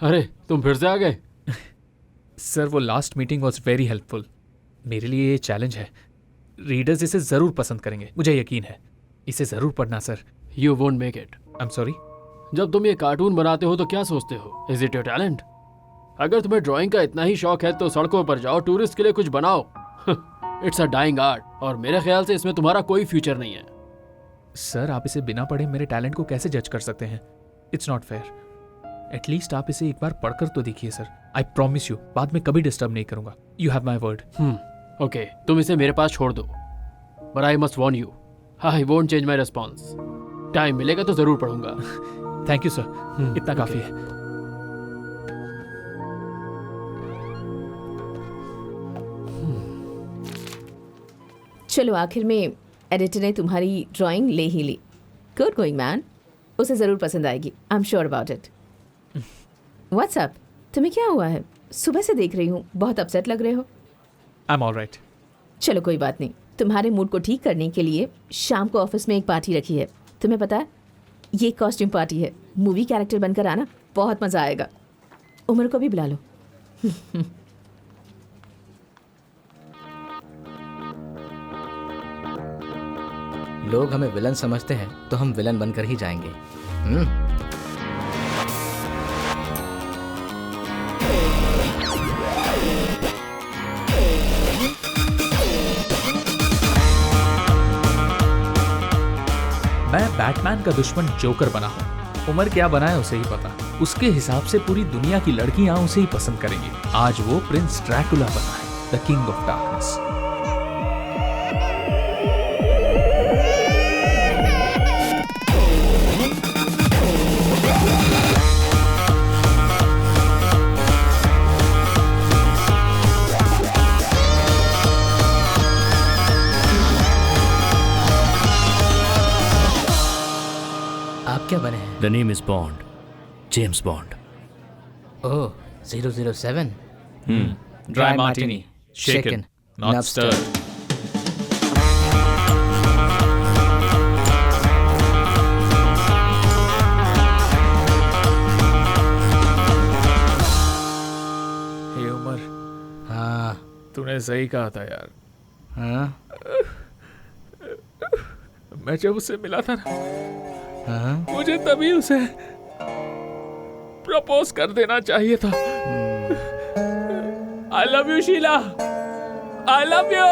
अरे तुम फिर से आ गए? सर वो last meeting was very helpful. मेरे लिए ये चैलेंज है। रीडर्स इसे ज़रूर पसंद करेंगे, मुझे यकीन है। इसे ज़रूर पढ़ना sir. You won't make it. I am sorry. जब तुम ये कार्टून बनाते हो तो क्या सोचते हो? Is it your talent? अगर तुम्हें ड्राइंग का इतना ही शौक है तो सड़कों पर जाओ, टूरिस्ट के लिए कुछ बनाओ। इट्स अ डाइंग आर्ट और मेरे ख्याल से इसमें तुम्हारा कोई फ्यूचर नहीं है। सर आप इसे बिना पढ़े मेरे टैलेंट को कैसे जज कर सकते हैं? It's not fair. एटलीस्ट आप इसे एक बार पढ़कर तो देखिए सर। आई प्रॉमिस यू, बाद में कभी डिस्टर्ब नहीं करूंगा। You have my word. Okay, तुम इसे मेरे पास छोड़ दो, but I must Warne you, I won't change my response. Time मिलेगा तो जरूर पढ़ूंगा। थैंक यू सर, इतना काफी है। चलो आखिर में एडिटर ने तुम्हारी ड्राइंग ले ही ली। गुड गोइंग मैन, उसे ज़रूर पसंद आएगी। I am sure about it. What's up, तुम्हें क्या हुआ है? सुबह से देख रही हूँ, बहुत अपसेट लग रहे हो। I am alright. चलो कोई बात नहीं, तुम्हारे मूड को ठीक करने के लिए शाम को ऑफिस में एक पार्टी रखी है। तुम्हें पता है, ये कॉस्ट्यूम पार्टी है। मूवी कैरेक्टर बनकर आना, बहुत मज़ा आएगा। उमर को भी बुला लो। लोग हमें विलन समझते हैं तो हम विलन बनकर ही जाएंगे। मैं बैटमैन का दुश्मन जोकर बना हूँ। उमर क्या बना है उसे ही पता। उसके हिसाब से पूरी दुनिया की लड़कियां उसे ही पसंद करेंगी। आज वो प्रिंस ड्रैकुला बना है, द किंग ऑफ डार्कनेस। आप क्या बने हैं? The name is Bond, James Bond. Oh, 007। Dry martini, shaken, not stirred. Hey Umar, हाँ तूने सही कहा था यार। हाँ मैं जब उससे मिला था ना, हाँ। मुझे तभी उसे प्रपोज कर देना चाहिए था। I love you Sheela, I love you.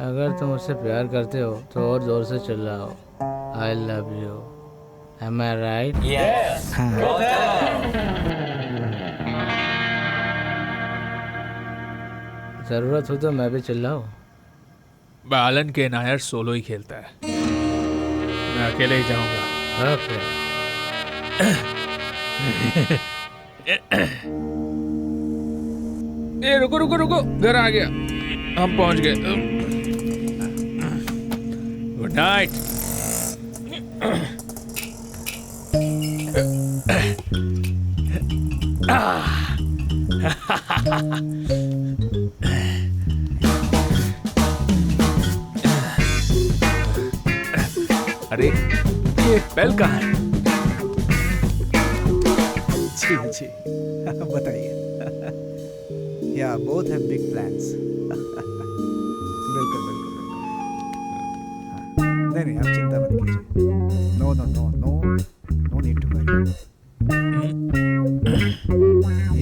अगर तुम मुझसे प्यार करते हो तो और जोर से चिल्लाओ, I love you. Am I right? Yes. जरूरत हो तो मैं भी चिल्लाऊं? बालन के नायर सोलो ही खेलता है, मैं अकेले ही जाऊंगा। ओके। ए रुको रुको रुको, घर आ गया, हम पहुंच गए। Good night. अरे ये बेल कहाँ है? जी जी, बताइए। या बोथ हैव बिग प्लान्स। बिल्कुल बिल्कुल बिल्कुल। नहीं नहीं, आप चिंता मत कीजिए। No no no no, no need to worry.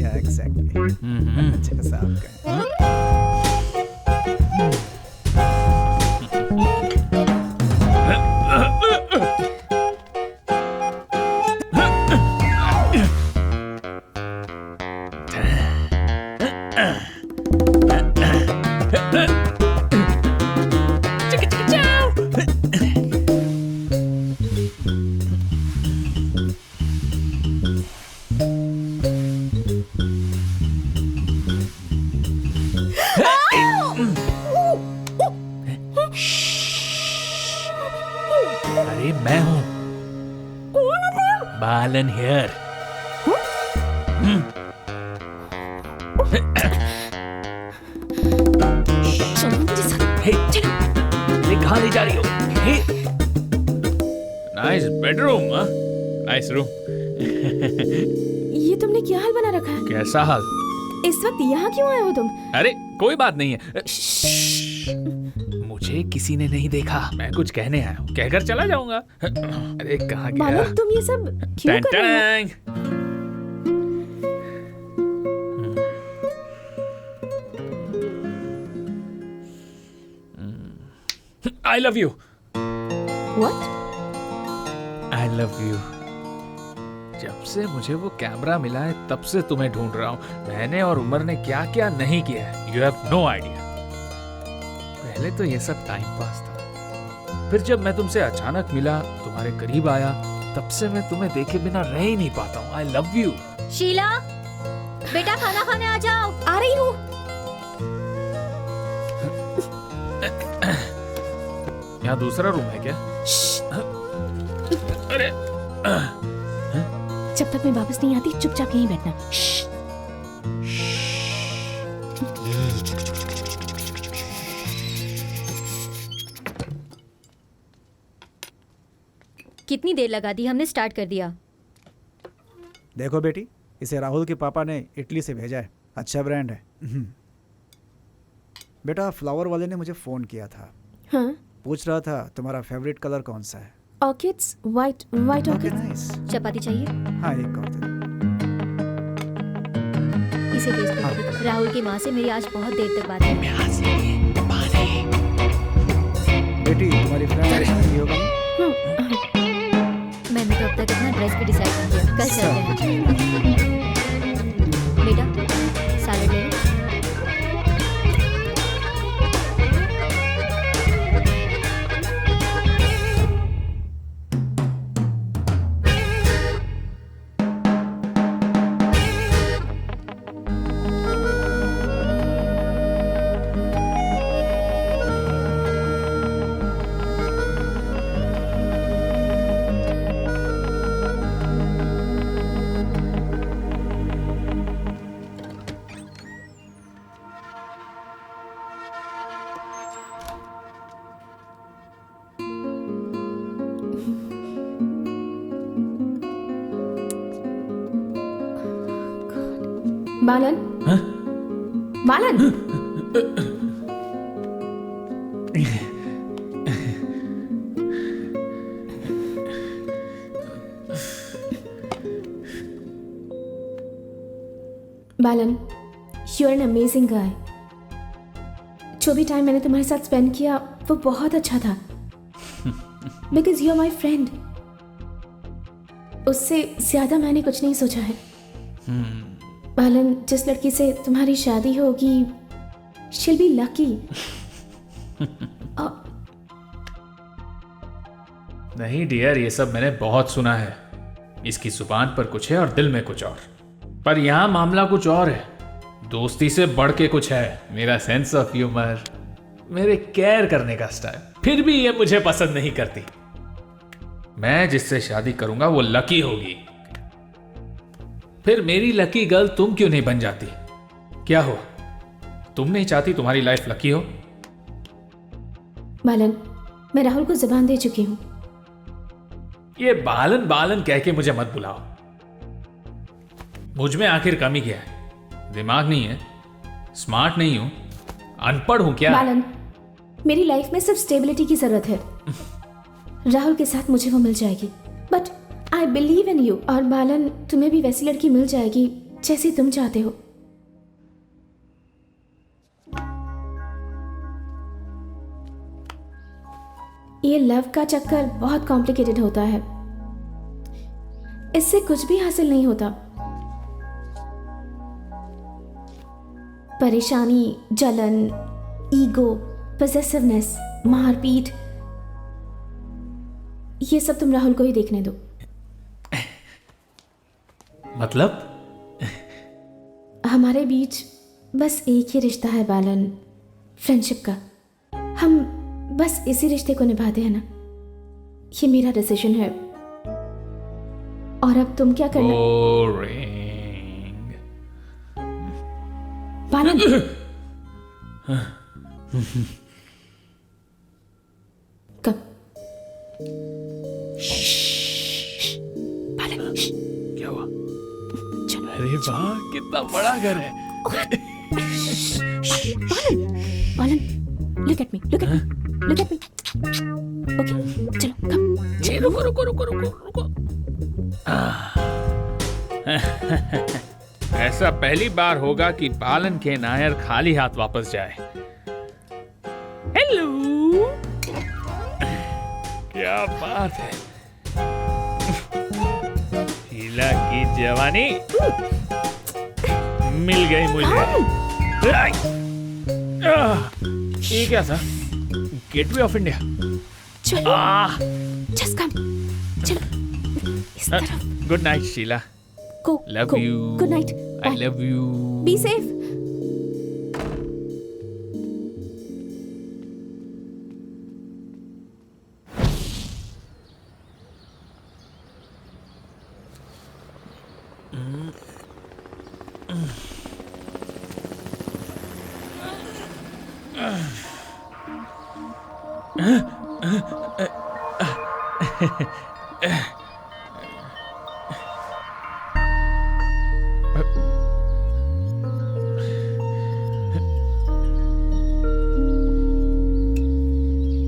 Yeah exactly, जैसा आप कहें। अरे मैं हूं बालन हियर। कहाँ ले जा रही हो? Nice bedroom, nice room. ये तुमने क्या हाल बना रखा है? कैसा हाल? इस वक्त यहाँ क्यों आए हो तुम? अरे कोई बात नहीं है। मुझे किसी ने नहीं देखा, मैं कुछ कहने आया हूँ, कहकर चला जाऊंगा। अरे कहाँ गया? बालन, तुम ये सब क्यों कर रहे हो? I love you. What? I love you. जब से मुझे वो कैमरा मिला है तब से तुम्हें ढूंढ रहा हूँ। मैंने और उमर ने क्या क्या नहीं किया है, You have no idea. पहले तो ये सब टाइम पास था, फिर जब मैं तुमसे अचानक मिला, तुम्हारे करीब आया, तब से मैं तुम्हें देखे बिना रह ही नहीं पाता हूँ। I love you. शीला, बेटा खाना खाने आ जाओ। आ रही हूँ। यहाँ दूसरा रूम है क्या? अरे जब तक मैं वापस नहीं आती चुपचाप यहीं बैठना। कितनी देर लगा दी, हमने स्टार्ट कर दिया। देखो बेटी, इसे राहुल के पापा ने इटली से भेजा है, अच्छा ब्रांड है। बेटा फ्लावर वाले ने मुझे फ़ोन किया था, हाँ, पूछ रहा था तुम्हारा फेवरेट कलर कौन सा है। Orchids, white okay orchids. Nice. चपाती चाहिए? हाँ एक और दे दो। इसे टेस्ट हाँ। कर। राहुल की माँ से मेरी आज बहुत देर तक बात है। बेटी तुम्हारी फ्रेंड शादी होगी। मैंने तो अब तक अपना ड्रेस भी डिसाइड नहीं किया, कल चलते हैं। बेटा सैलेड ले लो। Balan, Balan, Balan, you are an amazing guy. जो भी टाइम मैंने तुम्हारे साथ स्पेंड किया वो बहुत अच्छा था, because you are my friend. उससे ज्यादा मैंने कुछ नहीं सोचा है। बालन, जिस लड़की से तुम्हारी शादी होगी, she'll be lucky। नहीं डियर, ये सब मैंने बहुत सुना है। इसकी जुबान पर कुछ है और दिल में कुछ और, पर यहाँ मामला कुछ और है। दोस्ती से बढ़ के कुछ है। मेरा सेंस ऑफ ह्यूमर, मेरे केयर करने का स्टाइल, फिर भी ये मुझे पसंद नहीं करती। मैं जिससे शादी करूंगा वो लकी होगी। फिर मेरी लकी गर्ल तुम क्यों नहीं बन जाती? क्या हो, तुम नहीं चाहती तुम्हारी लाइफ लकी हो? बालन, मैं राहुल को जुबान दे चुकी हूँ। ये बालन बालन कह के मुझे मत बुलाओ। मुझ में आखिर कमी क्या है? दिमाग नहीं है, स्मार्ट नहीं हूं, अनपढ़ हूं क्या? बालन, मेरी लाइफ में सिर्फ स्टेबिलिटी की जरूरत है। राहुल के साथ मुझे वो मिल जाएगी, but I believe in you. और बालन, तुम्हें भी वैसी लड़की मिल जाएगी जैसी तुम चाहते हो। ये लव का चक्कर बहुत कॉम्प्लिकेटेड होता है, इससे कुछ भी हासिल नहीं होता। परेशानी, जलन, ईगो, पोजेसिवनेस, मारपीट, ये सब तुम राहुल को ही देखने दो। मतलब? हमारे बीच बस एक ही रिश्ता है बालन, फ्रेंडशिप का। हम बस इसी रिश्ते को निभाते हैं ना। ये मेरा डिसीजन है, और अब तुम क्या करना? बोरिंग। बालन, कब? बालन, कितना बड़ा घर है। बालन, look at me. Okay, चलो, come. रुको। ऐसा पहली बार होगा कि बालन के नायर खाली हाथ वापस जाए। हेलो, क्या बात है। शीला की जवानी मिल गई मुझे। ये क्या था? Gateway of India. चलो, just come. चलो, इस तरफ. Good night Sheela. Go. Love go. you. Good night. I Bye. love you. Be safe.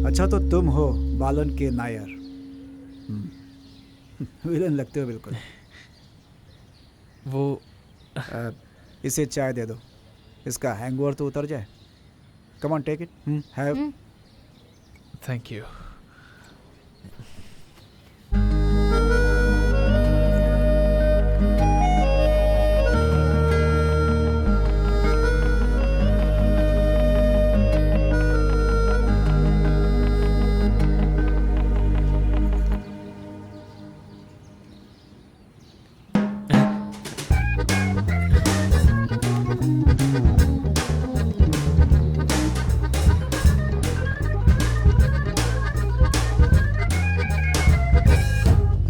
अच्छा तो तुम हो बालन के नायर। विलन लगते हो बिल्कुल। वो इसे चाय दे दो, इसका हैंगओवर तो उतर जाए। Come on take it, have. Thank you.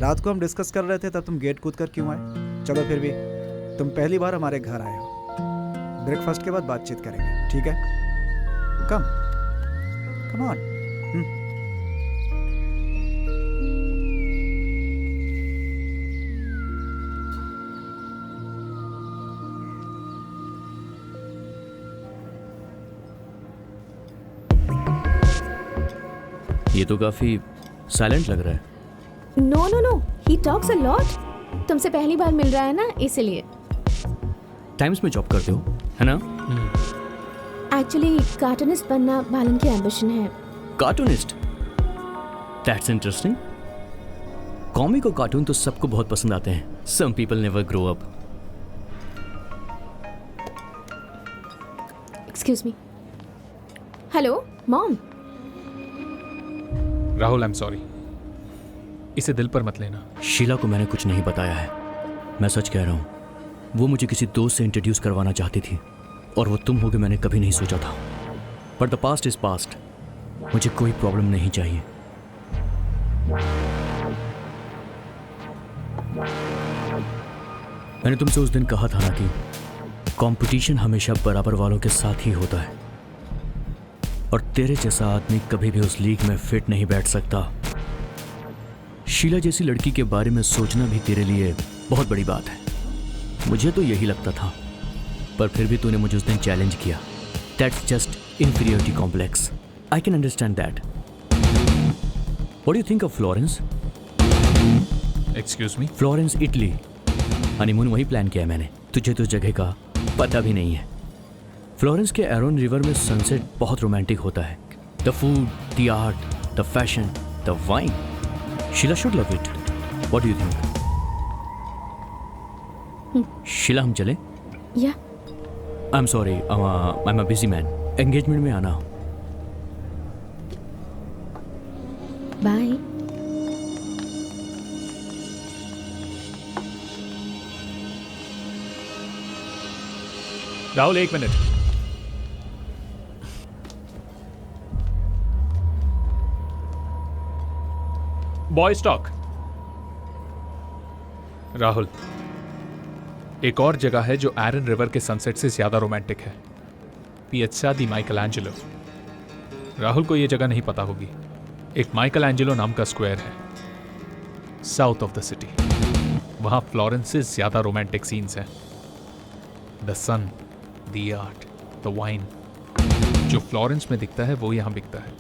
रात को हम डिस्कस कर रहे थे तब तुम गेट कूद कर क्यों आए? चलो फिर भी तुम पहली बार हमारे घर आए हो। ब्रेकफास्ट के बाद बातचीत करेंगे, ठीक है? Come on. ये तो काफी साइलेंट लग रहा है। No. He talks a lot. तुमसे पहली बार मिल रहा है ना, इसलिए। टाइम्स में जॉब करते हो, है ना? एक्चुअली कार्टूनिस्ट बनना बालन की एम्बिशन है। कार्टूनिस्ट? That's interesting. कॉमिक और कार्टून तो सबको बहुत पसंद आते हैं। Some people never grow up. Excuse me. Hello mom. Rahul, I am sorry. इसे दिल पर मत लेना। शीला को मैंने कुछ नहीं बताया है, मैं सच कह रहा हूँ। वो मुझे किसी दोस्त से इंट्रोड्यूस करवाना चाहती थी और वो तुम होगे मैंने कभी नहीं सोचा था। But the past is past. मुझे कोई प्रॉब्लम नहीं चाहिए। मैंने तुमसे उस दिन कहा था ना कि कंपटीशन हमेशा बराबर वालों के साथ ही होता है और तेरे जैसा आदमी कभी भी उस लीग में फिट नहीं बैठ सकता। शीला जैसी लड़की के बारे में सोचना भी तेरे लिए बहुत बड़ी बात है। मुझे तो यही लगता था, पर फिर भी तूने मुझे उस दिन चैलेंज किया। That's just inferiority complex. I can understand that. What do you think of Florence? Excuse me? Florence, Italy. Honeymoon वही प्लान किया है मैंने। तुझे तो जगह का पता भी नहीं है। फ्लोरेंस के एरोन रिवर में सनसेट बहुत रोमांटिक होता है। The food, the art, the fashion, the wine. Sheela should love it. What do you think? Sheela, हम चले? या I am sorry, I am a busy man. Engagement में आना। बाय। राहुल, एक मिनट। Boys talk. राहुल, एक और जगह है जो एरन रिवर के सनसेट से ज्यादा रोमांटिक है। पिएज़्ज़ा दी माइकल एंजेलो। राहुल को यह जगह नहीं पता होगी। एक माइकल एंजेलो नाम का स्क्वायर है साउथ ऑफ द सिटी। वहां फ्लोरेंस से ज्यादा रोमांटिक सीन्स हैं। The sun, the art, the wine, जो फ्लोरेंस में दिखता है वो यहाँ बिकता है।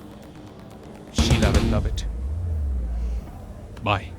Sheela will love it. Bye.